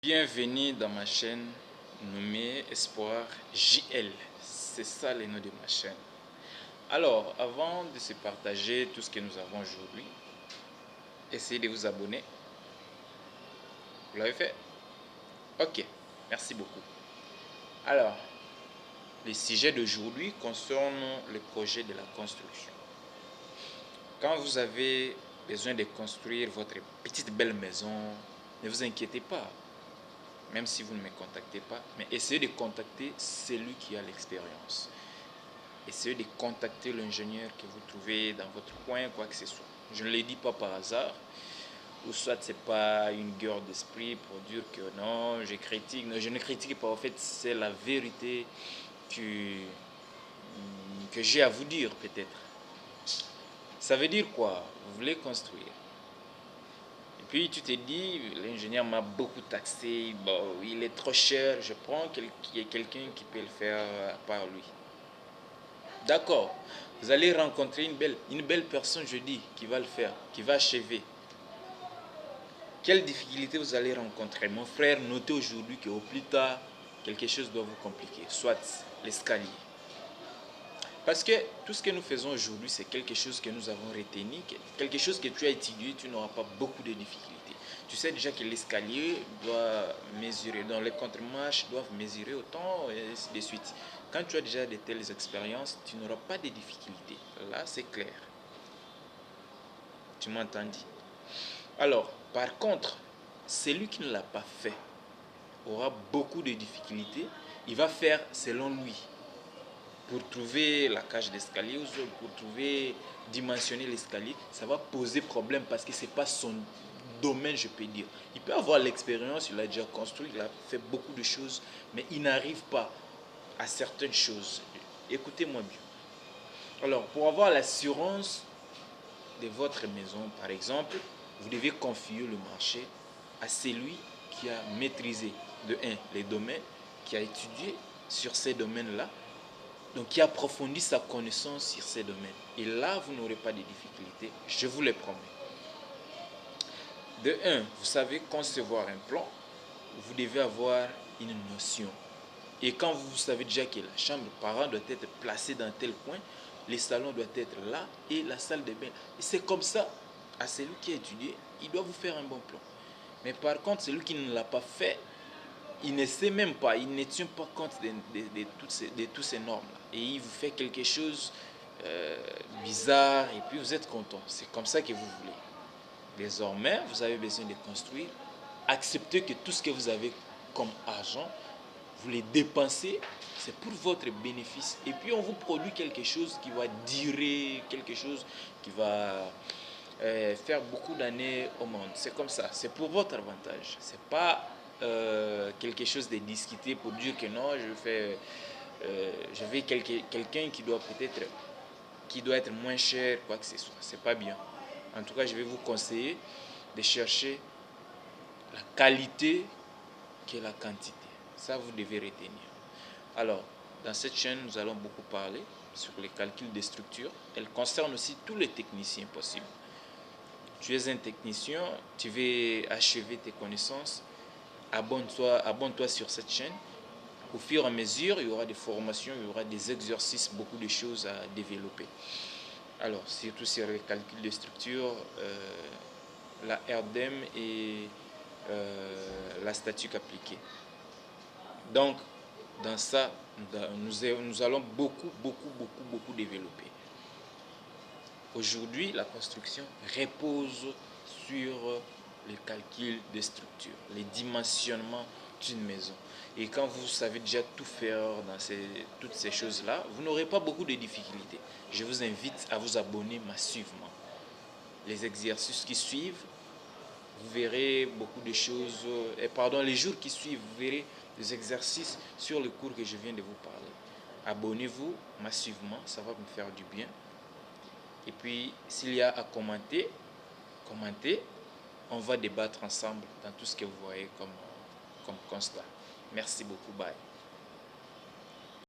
Bienvenue dans ma chaîne nommée Espoir JL. C'est ça le nom de ma chaîne. Alors, avant de se partager tout ce que nous avons aujourd'hui, essayez de vous abonner. Vous l'avez fait? Ok, merci beaucoup. Alors, le sujet d'aujourd'hui concerne le projet de la construction. Quand vous avez besoin de construire votre petite belle maison, ne vous inquiétez pas. Même si vous ne me contactez pas, mais essayez de contacter celui qui a l'expérience. Essayez de contacter l'ingénieur que vous trouvez dans votre coin, quoi que ce soit. Je ne le dis pas par hasard, ou soit c'est pas une guerre d'esprit pour dire que non, je critique. Non, je ne critique pas, en fait, c'est la vérité que j'ai à vous dire peut-être. Ça veut dire quoi? Vous voulez construire. Et puis tu te dis, l'ingénieur m'a beaucoup taxé, bon, il est trop cher, je prends quelqu'un qui peut le faire par lui. D'accord, vous allez rencontrer une belle personne, je dis, qui va le faire, qui va achever. Quelle difficulté vous allez rencontrer? Mon frère, notez aujourd'hui qu'au plus tard, quelque chose doit vous compliquer, soit l'escalier. Parce que tout ce que nous faisons aujourd'hui, c'est quelque chose que nous avons retenu, quelque chose que tu as étudié, tu n'auras pas beaucoup de difficultés. Tu sais déjà que l'escalier doit mesurer, dans les contre-marches doivent mesurer autant, et ainsi de suite. Quand tu as déjà de telles expériences, tu n'auras pas de difficultés. Là, c'est clair. Tu m'entends dit? Alors, par contre, celui qui ne l'a pas fait aura beaucoup de difficultés. Il va faire selon lui. Pour trouver la cage d'escalier ou pour trouver, dimensionner l'escalier, ça va poser problème parce que ce n'est pas son domaine, je peux dire. Il peut avoir l'expérience, il a déjà construit, il a fait beaucoup de choses, mais il n'arrive pas à certaines choses. Écoutez-moi bien. Alors, pour avoir l'assurance de votre maison, par exemple, vous devez confier le marché à celui qui a maîtrisé, de un, les domaines, qui a étudié sur ces domaines-là, donc qui approfondit sa connaissance sur ces domaines. Et là, vous n'aurez pas de difficultés, je vous le promets. De un, vous savez concevoir un plan, vous devez avoir une notion. Et quand vous savez déjà que la chambre de parents doit être placée dans tel coin, les salons doivent être là et la salle de bain. Et c'est comme ça, à celui qui a étudié, il doit vous faire un bon plan. Mais par contre, celui qui ne l'a pas fait, il ne sait même pas, il ne tient pas compte de toutes ces normes-là. Et il vous fait quelque chose bizarre et puis vous êtes content. C'est comme ça que vous voulez. Désormais, vous avez besoin de construire. Acceptez que tout ce que vous avez comme argent, vous les dépensez, c'est pour votre bénéfice. Et puis on vous produit quelque chose qui va durer, quelque chose qui va faire beaucoup d'années au monde. C'est comme ça, c'est pour votre avantage. C'est pas quelque chose de discuté pour dire que non, je vais quelqu'un qui doit peut-être, qui doit être moins cher, quoi que ce soit. C'est pas bien. En tout cas, je vais vous conseiller de chercher la qualité que la quantité. Ça, vous devez retenir. Alors, dans cette chaîne, nous allons beaucoup parler sur les calculs des structures. Elle concerne aussi tous les techniciens possibles. Tu es un technicien, tu veux achever tes connaissances, abonne-toi sur cette chaîne. Au fur et à mesure, il y aura des formations, il y aura des exercices, beaucoup de choses à développer. Alors, surtout sur les calculs de structure, la RDM et la statique appliquée. Donc, dans ça, nous allons beaucoup développer. Aujourd'hui, la construction repose sur le calcul des structures, les dimensionnements d'une maison. Et quand vous savez déjà tout faire dans toutes ces choses-là, vous n'aurez pas beaucoup de difficultés. Je vous invite à vous abonner massivement. Les exercices qui suivent, vous verrez beaucoup de choses, les jours qui suivent, vous verrez des exercices sur le cours que je viens de vous parler. Abonnez-vous massivement, ça va me faire du bien. Et puis, s'il y a à commenter, commentez. On va débattre ensemble dans tout ce que vous voyez comme constat. Merci beaucoup. Bye.